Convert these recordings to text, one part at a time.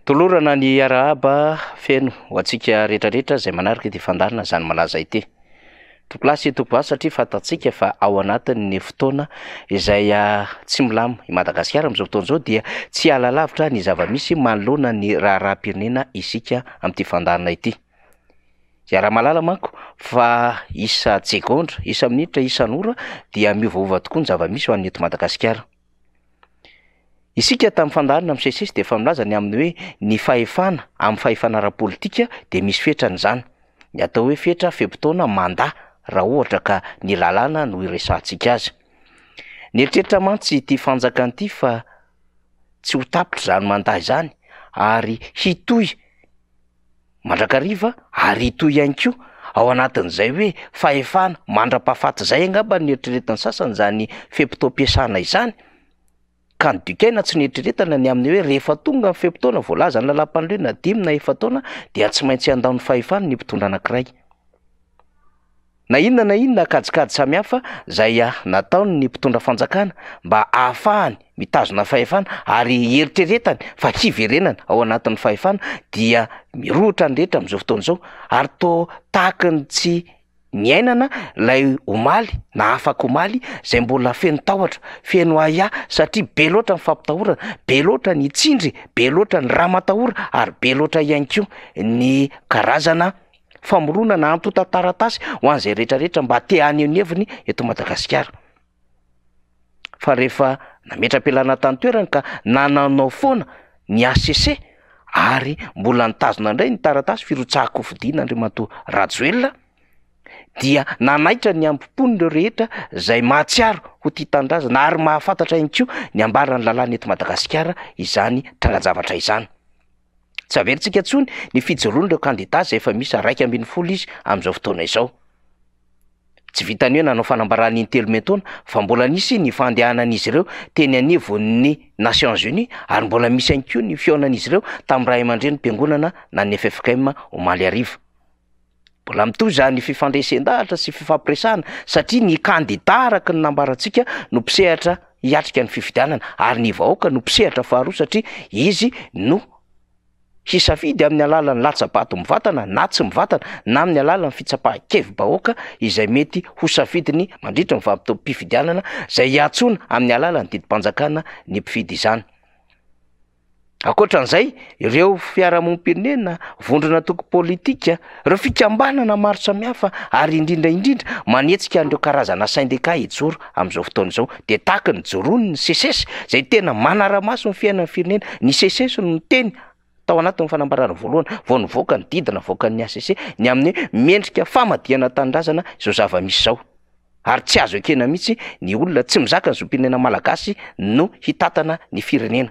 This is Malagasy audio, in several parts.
Tolorana ny arahaba feno ho antsika rehetrarehetra izay manaraka ity fandarina izany malaza ity. Tokolasy tokoa satria fantatsika fa ao anatin'ny fotoana izay tsy milamy i Madagasikara amin'izao fotoana izao dia tsy ala lavitra ny zava-misy manoloana ny raharaham-pirenena isika amin'ity fandarina ity. Izay raha malala manko fa isa tsekondra, isa minitra, isan'ora dia miovaova tokoa ny zava-misy ho an'ny eto Madagasikara. Isika tamin'ny fandarina misesisy dia efa milaza ny amin'ny hoe ny fahefana amin'ny fahefana ara-politika dia misy fetrany izany. Ny atao hoe fetra fehim-potoana mandat raha ohatra ka ny lalàna no iresantsika azy. Ny eritreritra mantsy ity fanjakana ity fa tsy ho tapitra izany mandat izany ary hitohy mandrakariva ary hitohy ihany koa ao anatin'izay hoe fahefana mandra-pahafaty izay angamba ny eritreretany sasany izany fehim-potoam-piasana izany. Ka ny dikaina tsy nieritreretana ny amin'ny hoe rehefa tonga ny fehim-potoana voalaza ny lalam-pandroana 5 na efataona dia tsy maintsy andao ny fahefana ny mpitondra anankiray. Na inona kajikajy samihafa izay nataony ny mpitondra fanjakana mba ahafahany mitazona fahefana ary eritreretany fa hiverenana ao anatin'ny fahefana dia mirohatra ny rehetra amin'izao fotoana izao ary toa tahaka ny tsy niainana ilay omaly na afaka omaly izay mbola feno tahotra, feno aya satria be loatra ny fampitahorana, be loatra ny tsindry, be loatra ny ramatahora ary be loatra ihany koa ny karazana famoronana ampitota taratasy ho an'izay rehetrarehetra mba te any ny heviny eto Madagasikara. Fa rehefa nametra-pialana tany toerana ka nananao foana ny ACC ary mbola nitazona indray ny taratasy firotsahako fidiana Andriamatoa Rajoelina dia nanaitra ny ampompony ireo rehetra izay mahatsiaro ho tia tanindrazana ary mahafantatra ihany koa ny ambaran'ny lalàna eto Madagasikara izany trandrajavatra izany. Tsy averintsika intsony ny fijoroan'ireo kandidata izay efa misy 120 izy amin'izao fotoana izao. Tsy vitany hoe nanao fanambarany intelo metaona fa mbola nisy ny fandehanan'izy ireo teny anivon'ny Nations Unies ary mbola misy ihany koa ny fihaonan'izy ireo tamin'ny ray aman-dren'ny mpiangonana na ny FFKM omaly ariva. Mbola mitohy izany fifandraisan-dahatra sy fifampiresahana satria ny kandidata araka ny nambarantsika no mpisehatra hiatrika ny fifidianana ary ny vahoaka no mpisehatra faharoa satria izy no hisafidy amin'ny alalan'ny latsa-bato mivantana na tsy mivantana na amin'ny alalan'ny fitsapahakevy-bahoaka izay mety ho safidiny mandritra ny vanim-pifidianana izay hiantsona amin'ny alalan'ny didim-panjakana ny mpifidy izany. Ankoatran'izay, ireo fiarahamonim-pirenena, vondrona toko politika, ireo fikambanana maro samihafa ary indrindra manetsika an'ireo karazana syndika hijoro amin'izao fotoana izao dia tahaka ny joroany ny CCS izay tena manara-maso ny fiainan'ny firenena. Ny CCS no teny tao anatin'ny fanambarana voalohany vao nivoaka ny didina voakan'ny ACC ny amin'ny mendrika famadihana tanindrazana izao zava-misy izao. Ary tsy azo ekena mihitsy ny olona tsy mizaka ny zom-pirenena malagasy no hitatana ny firenena.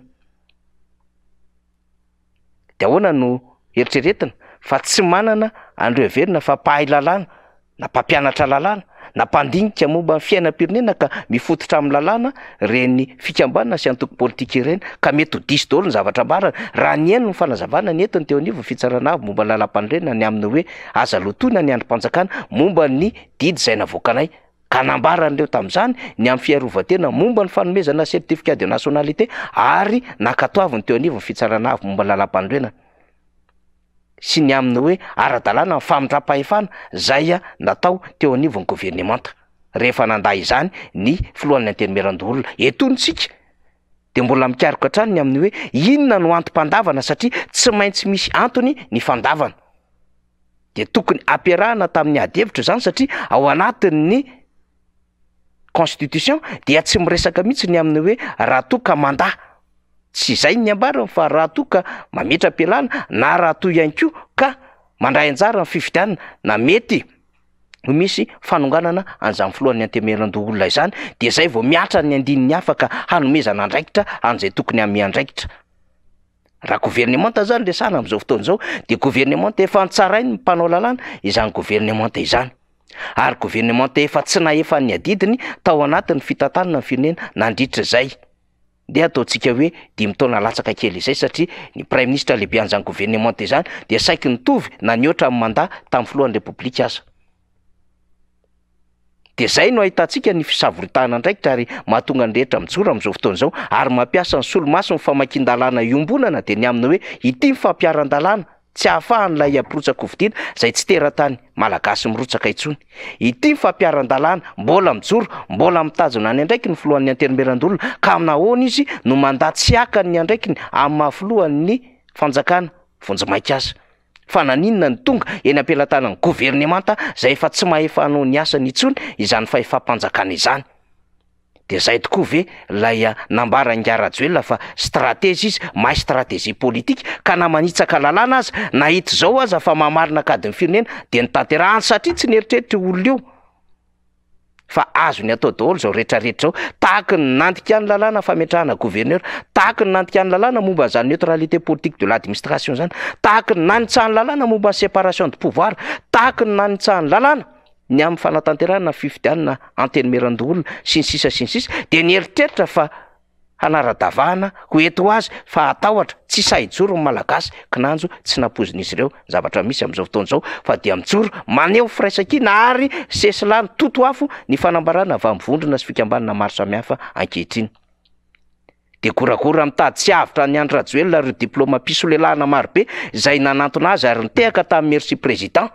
Dia ahoana no eritreretina fa tsy manana an'ireo heverina fa mpahay lalàna na mpampianatra lalàna na mpandinika momba ny fiainam-pirenena ka mifototra amin'ny lalàna reny fikambanana sy antoko politika ireny ka mety ho diso daholo ny zavatra ambarana raha ny eno ny fanazavana ny entiny teo anivo fitsarana avy momba ny lalam-pandrenena ny amin'ny hoe aza lotoina ny androm-panjakana momba ny didy izay navoakanay ka nambaran'ireo tamin'izany ny amin'ny fiarovan-tena momba ny fanomezana certificat de nationalité ary nakatoaviny teo anivo ny fitsarana avy momba ny lalam-pandrenena sy ny amin'ny hoe ara-dalàna ny famindram-pahefana izay natao teo anivon'ny gouvernemanta rehefa nandahy izany ny filohan'ny antenimieran-doholona etonitsika dia mbola mikaroka hatrany ny amin'ny hoe inona no antom-pandavana satria tsy maintsy misy antony ny fandavana dia tokony ampiarahana tamin'ny adihevitra izany satria ao anatin'ny constitution dia tsy miresaka mihitsy ny amin'ny hoe raha toa ka mandat tsy izay ny ambarany fa raha toa ka mametra-pialana na raha toa ihany koa ka mandray anjara ny fifidianana na mety ho misy fanonganana an'izany filohan'ny antemeran-doholona izany dia izay vao miatra ny andininy afaka hanomezana andraikitra an'izay tokony amin'ny andraikitra. Raha gouvernemanta zany resana amin'izao fotoana izao dia gouvernemanta efa ntsarainy ny mpanao lalàna izany gouvernemanta izany ary gouvernemanta efa tsy nahefa ny adidiny tao anatin'ny fitantanana ny firenena nandritra izay. Dia ataontsika hoe 5 taona latsaka kely izay satria ny prime ministre lehibe an'izany gouvernemanta izany dia saiky nitovy na nioatra amin'ny mandat tamin'ny filohan'ny repoblika aza. de zay no ahitantsika ny fisavoritana ndraikitra ary mahatonga ny rehetra mijoro amin'izao fotoana izao ary mampiasa ny solomaso ny famakian-dalàna iombonana de ny aminy hoe ity mifampiaran-dalàna tsy ahafahan'ilay ampirotsaky hovidiana zay tsy teratany malagasy mirotsaka intsony. Ity mifampiaran-dalàna mbola mijoro, mbola mitazona ny andraiky ny filohan'ny antenimieran-dolona ka nahoana izy no mandatsiaka ny andraikiny amin'ny mahafilohan'ny fanjakana vonjy-maika azy. Fa naninona ny tonga eny ampelantanan'ny governemanta zay efa tsy mahefa hanao ny asany intsony izany fahefam-panjakana izany. De zay tokoa ve lay nambara Ngarajoelina fa stratégie izy, mahay stratégie politique ka na manitsaka lalàna aza na hita zao aza fa mamarina kadin'ny firenena de ny tanterahany satria tsy nieritreritry olona io fa azo ny atao daholo zao rehetrarehetra zao tahaka ny nandika ny lalàna fametrahana gouverneur, tahaka ny nandika ny lalàna momba zany neutralité politique de l'administration zany, tahaka ny nanitsahany lalàna momba ny séparation de pouvoir, tahaka ny nanitsahany lalàna ny amin'ny fanatanterahana fifidianana antenimieran-dolona sy ny sisa de nieritreritra fa hanaradavahana ho eto azy fa atahotra tsy sahijoro ny malagasy kinanjo tsy napozin'izy ireo zavatra misy amin'izao fotoana izao fa dia mijoro maneho firaisan-kina ary sesilany toto afo ny fanambarana vamivondrona sy fikambanana maro samihafa ankehitriny. De korakora mitady tsy avitra ny Andry Rajoelina ireo diplôma pisolelahana marobe izay nanantona azy ary nitehaka tamin'ny merci président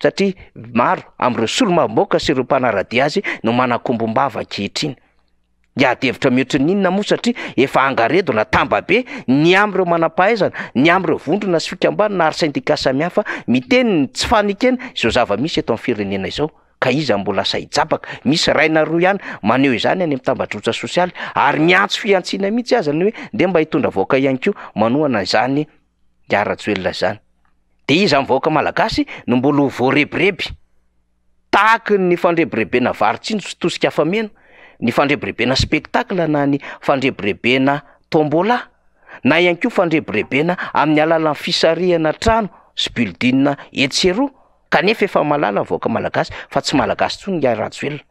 satria maro amin'ireo solomavom-bahoaka sy ireo mpanaradia azy no manakombombava ankehitriny. Iadevitra mihoatra n'inona moa satria efa angaredona tambabe ny amin'ireo manam-pahaizana, ny amin'ireo vondrona sy fikambanana ary syndicat samihafa miteny ny tsy fanekena izao zava-misy eto amin'ny firenena izao ka iza mbola sahijabaka misy raina roa ihany maneho izany any amin'ny tambajotsa sosialy ary miantso fiantsiana mihitsy aza ny hoe nde mba hitondra vahoaka ihany koa manohana izany Ngarajoelina izany. De iza mivahoaka malagasy no mbola ho voarebireby tahaka ny fandrebirebena varitsindro sy tosika afameno, ny fandrebirebena spectacle na ny fandrebirebena tombola na ihany koa fandrebirebena amin'ny alalan'ny fisarihana trano sy building etsero kanefa efa malala mivahoaka malagasy fa tsy malagasy tsony Ngarajoelina.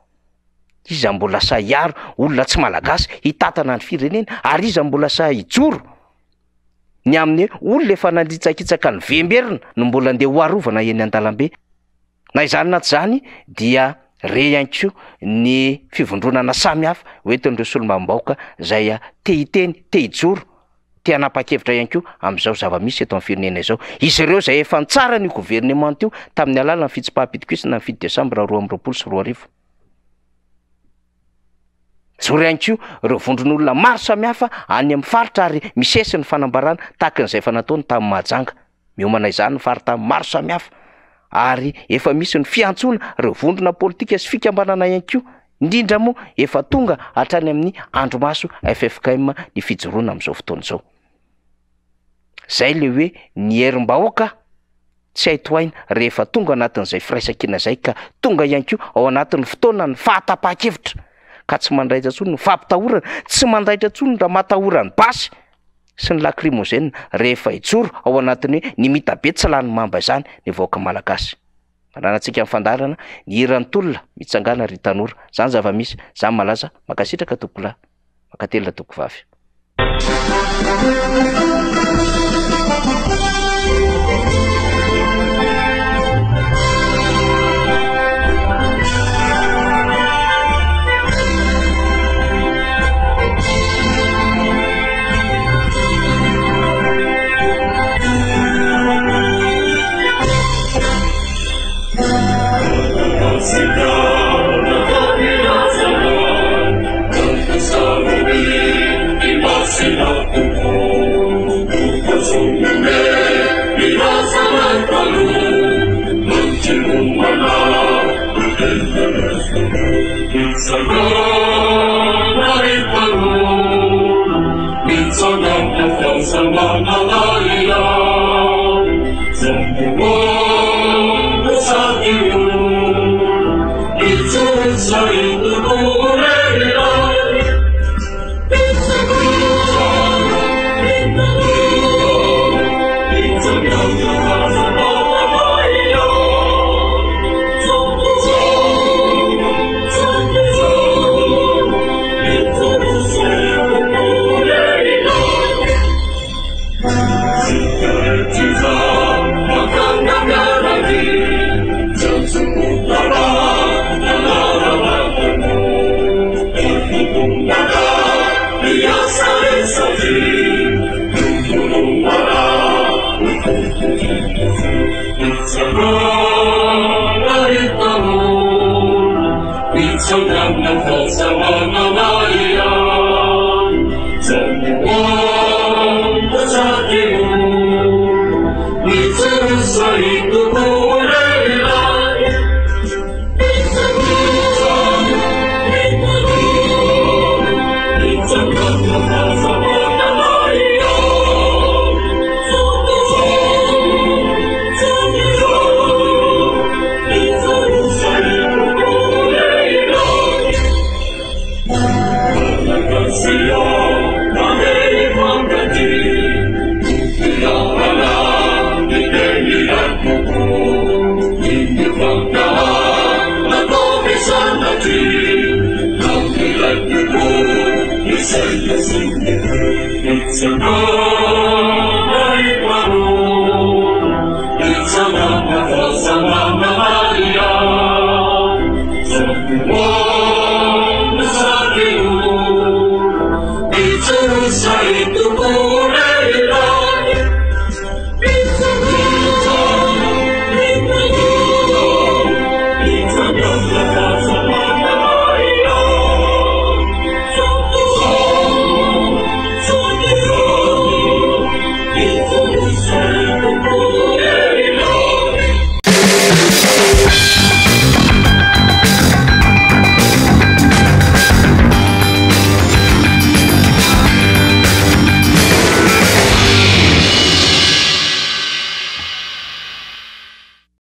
Iza mbola sa hiaro olona tsy malagasy hitatana ny firenena ary iza mbola sa hijoro ny amin'ny olona efa nandritsakitsaka ny vemberina no mbola andeha ho arovana eny an-dalambe. Na izany na tsy zany dia re ihany koa ny fivondronana samihafa hoentin'ireo solomavom-bahoaka zay te hiteny, te hijoro, te hanapa-kevitra ihany koa amin'izao zava-misy eto amin'ny firenena izao. Izy ireo zay efa nitsara ny gouvernement io tamin'ny alalan'ny fitsim-pahapitokisana ny 7 Desambra 2024. Zoro ihany koa ireo vondron'olona maro samihafa any amin'ny faritra ary misesy ny fanambarana tahaka n'izay efa nataony tamin'ny Mahajanga. Miomana izany ny faritra maro samihafa ary efa misy ny fiantsona ireo vondrona politika sy fikambanana ihany koa indrindra moa efa tonga hatrany amin'ny andromaso FFKM ny fijoroana amin'izao fotoana izao. Zay le hoe ny herim-bahoaka tsy haitoaina rehefa tonga anatin'izay firaisan-kina zay ka tonga ihany koa ao anatin'ny fotoana ny fahatapa-kevitra ka tsy mandraitra tsony ny fampitahorana, tsy mandraitra tsony raha matahorany basy sy ny lacrymogène rehefa hijoro ao anatin'ny hoe ny mitabe tsy lany mamba izany ny vahoaka malagasy. Mananantsika amin'ny fandarana ny hiran'ny tolona mitsangana ry tanora zany zava-misy zany malaza makasitraka tokola makatelina tokovavy. Sing